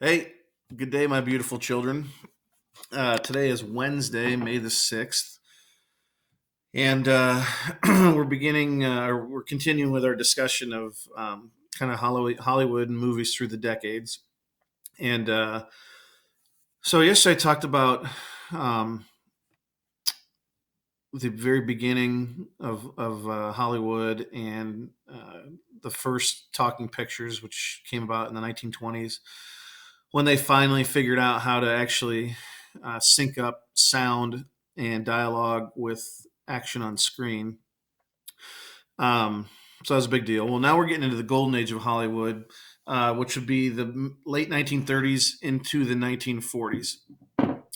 Hey, good day, my beautiful children. Today is Wednesday, May the 6th, and we're continuing with our discussion of kind of Hollywood and movies through the decades. And so, yesterday I talked about um, the very beginning of Hollywood and the first talking pictures, which came about in the 1920s, when they finally figured out how to actually sync up sound and dialogue with action on screen. So that was a big deal. Well, now we're getting into the golden age of Hollywood, which would be the late 1930s into the 1940s.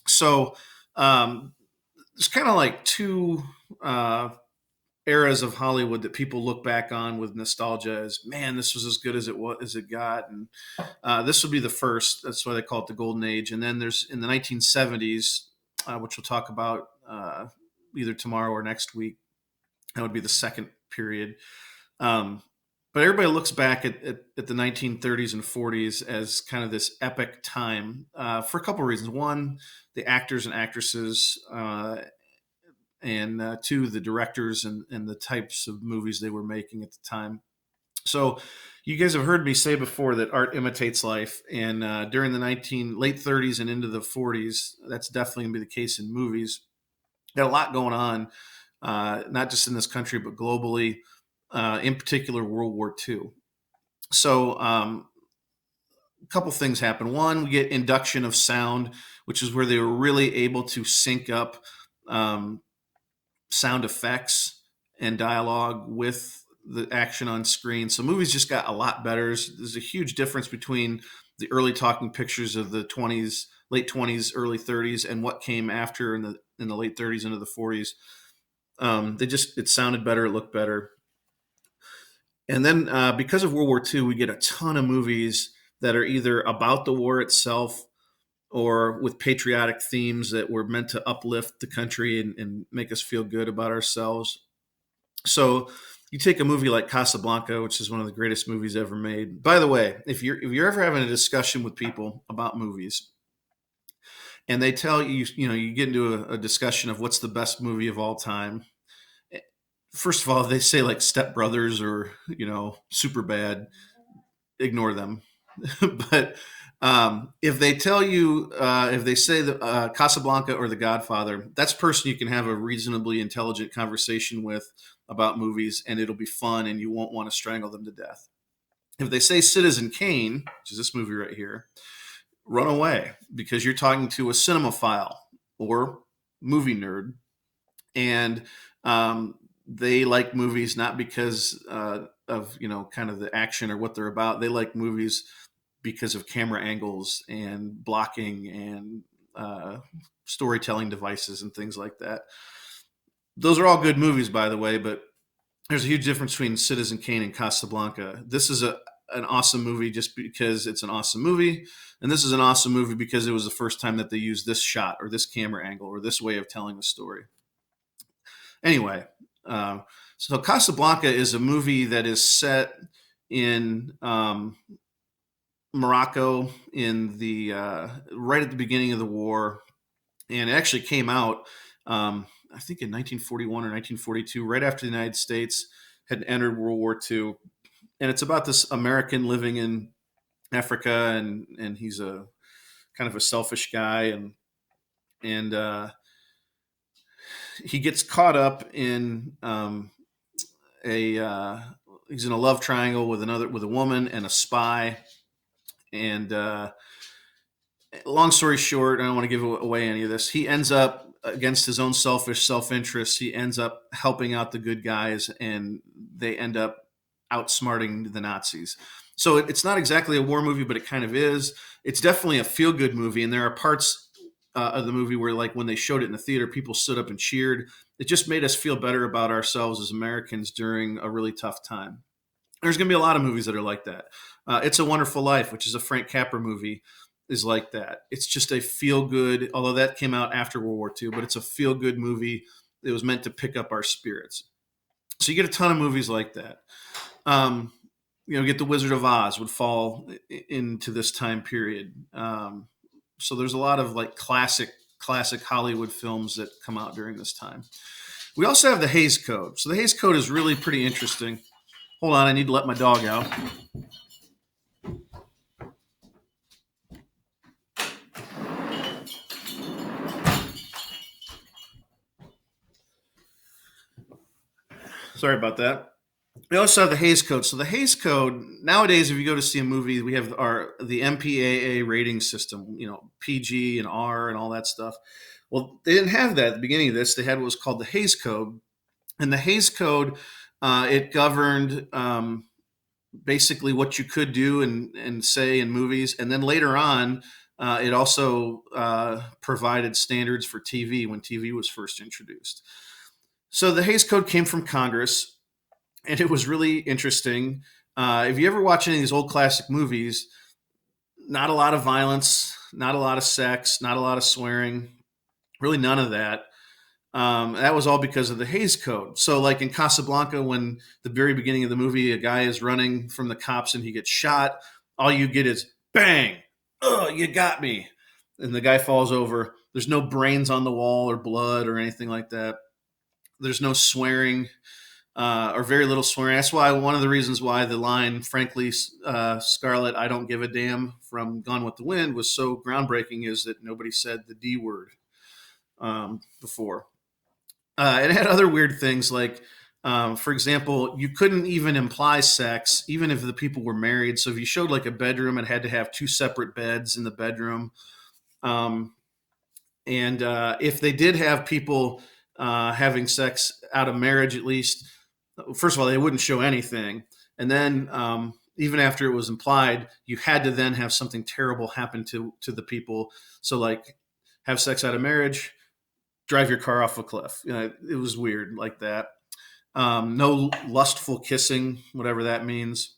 So there's kind of like two uh, eras of Hollywood that people look back on with nostalgia as, man, this was as good as it got, and this would be the first. That's why they call it the golden age. And then there's in the 1970s, which we'll talk about either tomorrow or next week. That would be the second period. Um, but everybody looks back at the 1930s and 40s as kind of this epic time for a couple of reasons. One, the actors and actresses, and two, the directors and the types of movies they were making at the time. So, you guys have heard me say before that art imitates life, and during the late 30s and into the 40s, that's definitely going to be the case in movies. Got a lot going on, not just in this country but globally. In particular, World War II. So, a couple things happen. One, we get induction of sound, which is where they were really able to sync up um, sound effects and dialogue with the action on screen. So movies just got a lot better. There's a huge difference between the early talking pictures of the 20s, late 20s, early 30s, and what came after in the late 30s into the 40s. It sounded better, it looked better. And then because of World War II, we get a ton of movies that are either about the war itself or with patriotic themes that were meant to uplift the country and make us feel good about ourselves. So you take a movie like Casablanca, which is one of the greatest movies ever made. By the way, if you're ever having a discussion with people about movies and they tell you, you get into a discussion of what's the best movie of all time. First of all, if they say like Step Brothers or Super Bad, ignore them. But if they tell you, if they say that Casablanca or The Godfather, that's a person you can have a reasonably intelligent conversation with about movies, and it'll be fun, and you won't want to strangle them to death. If they say Citizen Kane, which is this movie right here, run away because you're talking to a cinemaphile or movie nerd, and they like movies not because of kind of the action or what they're about. They like movies because of camera angles and blocking and storytelling devices and things like that. Those are all good movies, by the way, but there's a huge difference between Citizen Kane and Casablanca. This is an awesome movie just because it's an awesome movie, and this is an awesome movie because it was the first time that they used this shot or this camera angle or this way of telling the story. Anyway, uh, so Casablanca is a movie that is set in Morocco in the right at the beginning of the war, and it actually came out, I think, in 1941 or 1942, right after the United States had entered World War II. And it's about this American living in Africa, and he's a kind of a selfish guy, and he gets caught up in a he's in a love triangle with a woman and a spy, and long story short, I don't want to give away any of this. He ends up, against his own selfish self-interest, he ends up helping out the good guys, and they end up outsmarting the Nazis. So it's not exactly a war movie, but it kind of is. It's definitely a feel-good movie, and there are parts of the movie where, like, when they showed it in the theater, people stood up and cheered. It just made us feel better about ourselves as Americans during a really tough time. There's going to be a lot of movies that are like that. It's a Wonderful Life, which is a Frank Capra movie, is like that. It's just a feel good, although that came out after World War II, but it's a feel good movie that was meant to pick up our spirits. So you get a ton of movies like that. Um, get the Wizard of Oz would fall into this time period. So there's a lot of like classic Hollywood films that come out during this time. We also have the Hays Code. So the Hays Code is really pretty interesting. Hold on, I need to let my dog out. Sorry about that. We also have the Hays Code. So the Hays Code nowadays, if you go to see a movie, we have the MPAA rating system. PG and R and all that stuff. Well, they didn't have that at the beginning of this. They had what was called the Hays Code, and the Hays Code it governed basically what you could do and say in movies, and then later on, it also provided standards for TV when TV was first introduced. So the Hays Code came from Congress, and it was really interesting. If you ever watch any of these old classic movies, not a lot of violence, not a lot of sex, not a lot of swearing, really none of that. That was all because of the Hays Code. So, like in Casablanca, when the very beginning of the movie, a guy is running from the cops and he gets shot, all you get is bang, oh, you got me. And the guy falls over. There's no brains on the wall or blood or anything like that. There's no swearing or very little swearing. That's why one of the reasons why the line, frankly, Scarlett, I don't give a damn from Gone with the Wind was so groundbreaking is that nobody said the D word before. It had other weird things like, for example, you couldn't even imply sex, even if the people were married. So if you showed like a bedroom, it had to have two separate beds in the bedroom. And if they did have people having sex out of marriage, at least, first of all, they wouldn't show anything. And then even after it was implied, you had to then have something terrible happen to the people. So like have sex out of marriage, drive your car off a cliff. It was weird like that. No lustful kissing, whatever that means.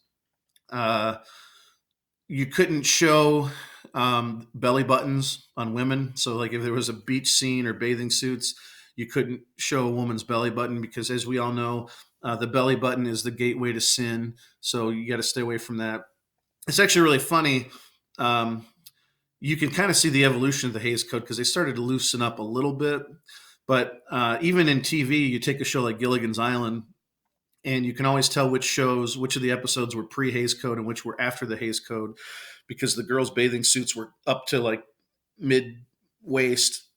You couldn't show belly buttons on women. So like if there was a beach scene or bathing suits, you couldn't show a woman's belly button because, as we all know, the belly button is the gateway to sin. So you got to stay away from that. It's actually really funny. You can kind of see the evolution of the Hays Code because they started to loosen up a little bit. But even in TV, you take a show like Gilligan's Island, and you can always tell which of the episodes were pre-Hays Code and which were after the Hays Code because the girls' bathing suits were up to like mid-waist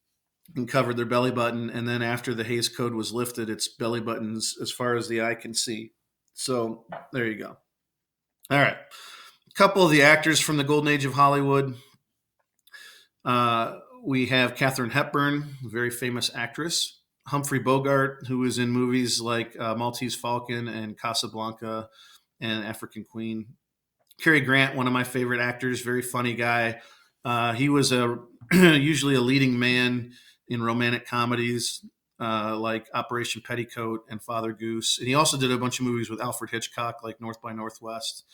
and covered their belly button. And then after the Hays Code was lifted, it's belly buttons as far as the eye can see. So there you go. All right. A couple of the actors from the Golden Age of Hollywood. We have Katharine Hepburn, a very famous actress. Humphrey Bogart, who was in movies like Maltese Falcon and Casablanca and African Queen. Cary Grant, one of my favorite actors, very funny guy. He was usually a leading man in romantic comedies like Operation Petticoat and Father Goose. And he also did a bunch of movies with Alfred Hitchcock, like North by Northwest.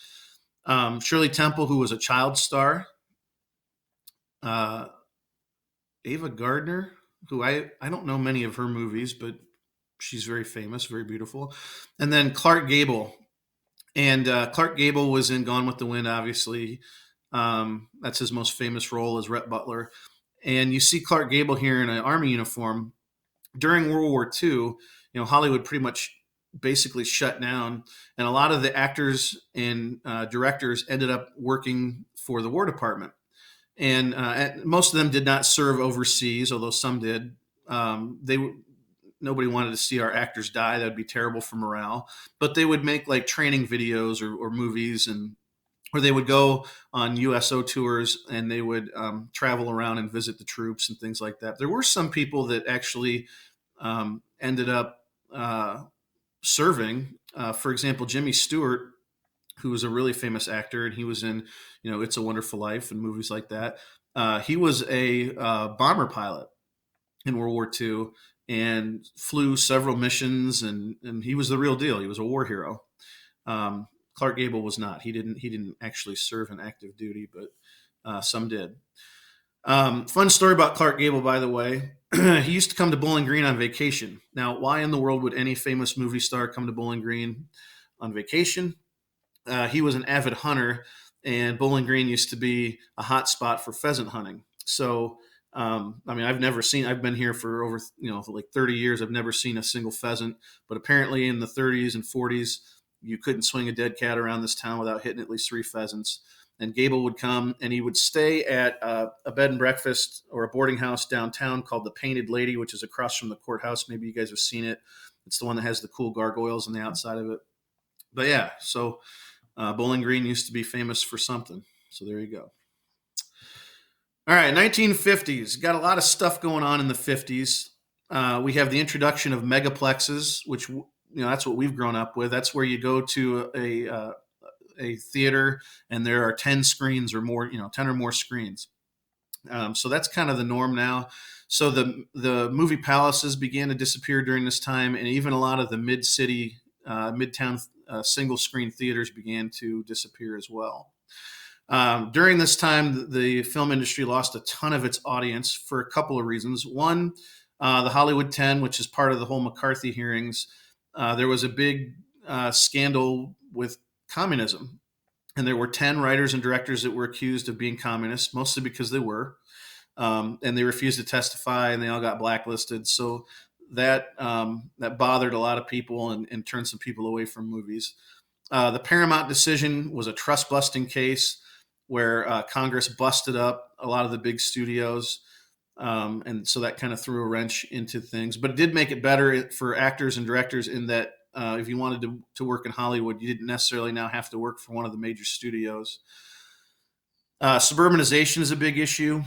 Shirley Temple, who was a child star. Ava Gardner, who I don't know many of her movies, but she's very famous, very beautiful. And then Clark Gable. And Clark Gable was in Gone with the Wind, obviously. That's his most famous role as Rhett Butler. And you see Clark Gable here in an army uniform. During World War II, Hollywood pretty much basically shut down. And a lot of the actors and directors ended up working for the War Department. And most of them did not serve overseas, although some did. Nobody wanted to see our actors die. That would be terrible for morale. But they would make like training videos or movies, or they would go on USO tours and they would travel around and visit the troops and things like that. There were some people that actually ended up serving. For example, Jimmy Stewart, who was a really famous actor, and he was in, It's a Wonderful Life and movies like that. He was a bomber pilot in World War II and flew several missions, and he was the real deal. He was a war hero. Clark Gable was not. He didn't actually serve in active duty, but some did. Fun story about Clark Gable, by the way. He used to come to Bowling Green on vacation. Now, why in the world would any famous movie star come to Bowling Green on vacation? he was an avid hunter, and Bowling Green used to be a hot spot for pheasant hunting. So, I mean, I've been here for over, for like 30 years. I've never seen a single pheasant, but apparently in the 30s and 40s, you couldn't swing a dead cat around this town without hitting at least 3 pheasants. And Gable would come and he would stay at a bed and breakfast or a boarding house downtown called the Painted Lady, which is across from the courthouse. Maybe you guys have seen it. It's the one that has the cool gargoyles on the outside of it. But yeah, so Bowling Green used to be famous for something. So there you go. All right, 1950s. Got a lot of stuff going on in the 50s. We have the introduction of megaplexes, which that's what we've grown up with. That's where you go to a theater and there are 10 screens or more, 10 or more screens. So that's kind of the norm now. So the movie palaces began to disappear during this time, and even a lot of the midtown single screen theaters began to disappear as well. During this time, the film industry lost a ton of its audience for a couple of reasons. One, the Hollywood 10, which is part of the whole McCarthy hearings, there was a big scandal with communism. And there were 10 writers and directors that were accused of being communists, mostly because they were. And they refused to testify, and they all got blacklisted. So that bothered a lot of people and turned some people away from movies. The Paramount decision was a trust-busting case where Congress busted up a lot of the big studios. And so that kind of threw a wrench into things. But it did make it better for actors and directors in that if you wanted to work in Hollywood, you didn't necessarily now have to work for one of the major studios. Suburbanization is a big issue.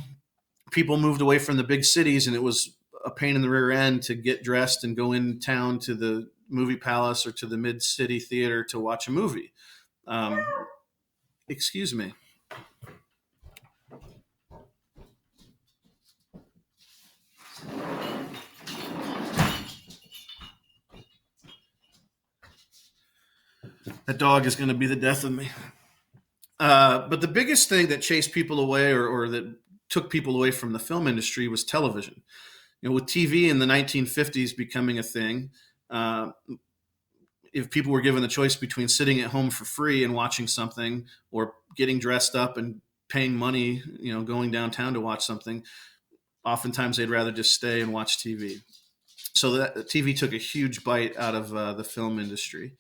People moved away from the big cities, and it was a pain in the rear end to get dressed and go in town to the movie palace or to the mid-city theater to watch a movie. Excuse me. That dog is going to be the death of me. But the biggest thing that chased people away or that took people away from the film industry was television. With TV in the 1950s becoming a thing, if people were given the choice between sitting at home for free and watching something or getting dressed up and paying money, going downtown to watch something, oftentimes they'd rather just stay and watch TV. So that TV took a huge bite out of the film industry.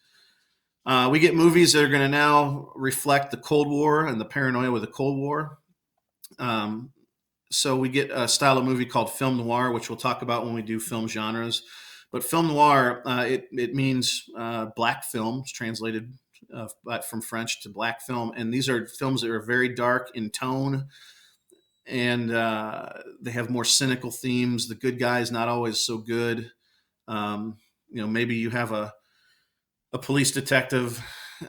We get movies that are going to now reflect the Cold War and the paranoia with the Cold War. So we get a style of movie called film noir, which we'll talk about when we do film genres. But film noir, it means black film. It's translated from French to black film. And these are films that are very dark in tone, and they have more cynical themes. The good guy is not always so good. Maybe you have a police detective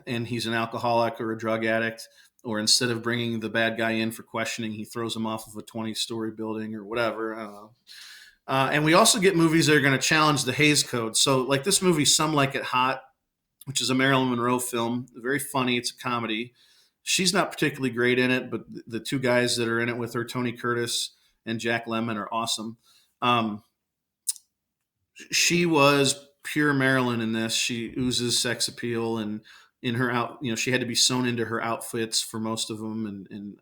and he's an alcoholic or a drug addict, or instead of bringing the bad guy in for questioning, he throws him off of a 20-story building or whatever. I don't know. And we also get movies that are going to challenge the Hays Code. So like this movie, Some Like It Hot, which is a Marilyn Monroe film, very funny. It's a comedy. She's not particularly great in it, but the two guys that are in it with her, Tony Curtis and Jack Lemmon, are awesome. She was pure Marilyn in this. She oozes sex appeal, and in her she had to be sewn into her outfits for most of them, and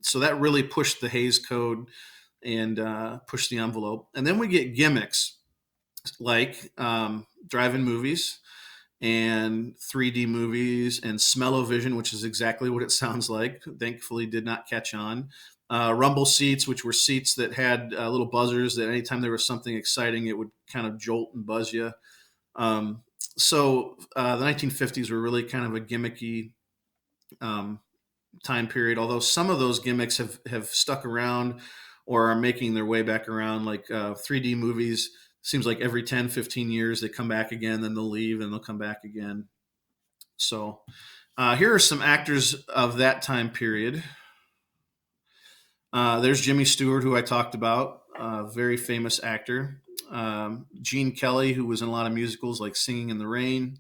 so that really pushed the Hays Code and pushed the envelope. And then we get gimmicks like drive-in movies and 3D movies and smell-o-vision, which is exactly what it sounds like. Thankfully, did not catch on. Rumble seats, which were seats that had little buzzers that anytime there was something exciting, it would kind of jolt and buzz you. So the 1950s were really kind of a gimmicky time period, although some of those gimmicks have stuck around or are making their way back around, like 3D movies. Seems like every 10, 15 years they come back again, then they'll leave and they'll come back again. So here are some actors of that time period. There's Jimmy Stewart, who I talked about, very famous actor. Gene Kelly, who was in a lot of musicals like Singing in the Rain.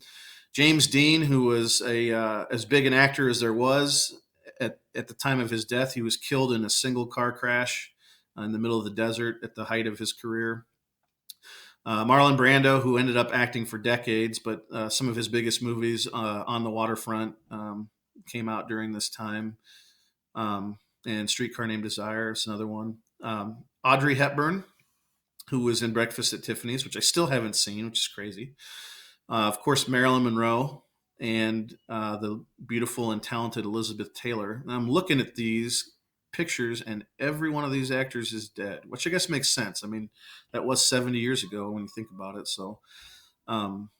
James Dean, who was as big an actor as there was at the time of his death. He was killed in a single car crash in the middle of the desert at the height of his career. Marlon Brando, who ended up acting for decades, but some of his biggest movies, On the Waterfront, came out during this time. And Streetcar Named Desire is another one. Audrey Hepburn, who was in Breakfast at Tiffany's, which I still haven't seen, which is crazy. Of course, Marilyn Monroe and the beautiful and talented Elizabeth Taylor. And I'm looking at these pictures, and every one of these actors is dead, which I guess makes sense. I mean, that was 70 years ago when you think about it. Um,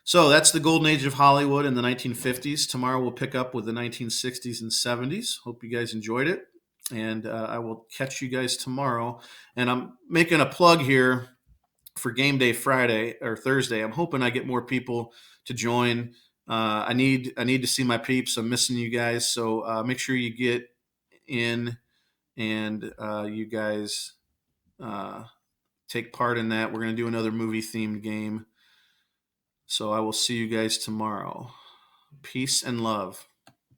so that's the golden age of Hollywood in the 1950s. Tomorrow we'll pick up with the 1960s and 70s. Hope you guys enjoyed it. And I will catch you guys tomorrow. And I'm making a plug here for Game Day Friday or Thursday. I'm hoping I get more people to join. I need to see my peeps. I'm missing you guys. So make sure you get in and you guys take part in that. We're going to do another movie themed game. So I will see you guys tomorrow. Peace and love.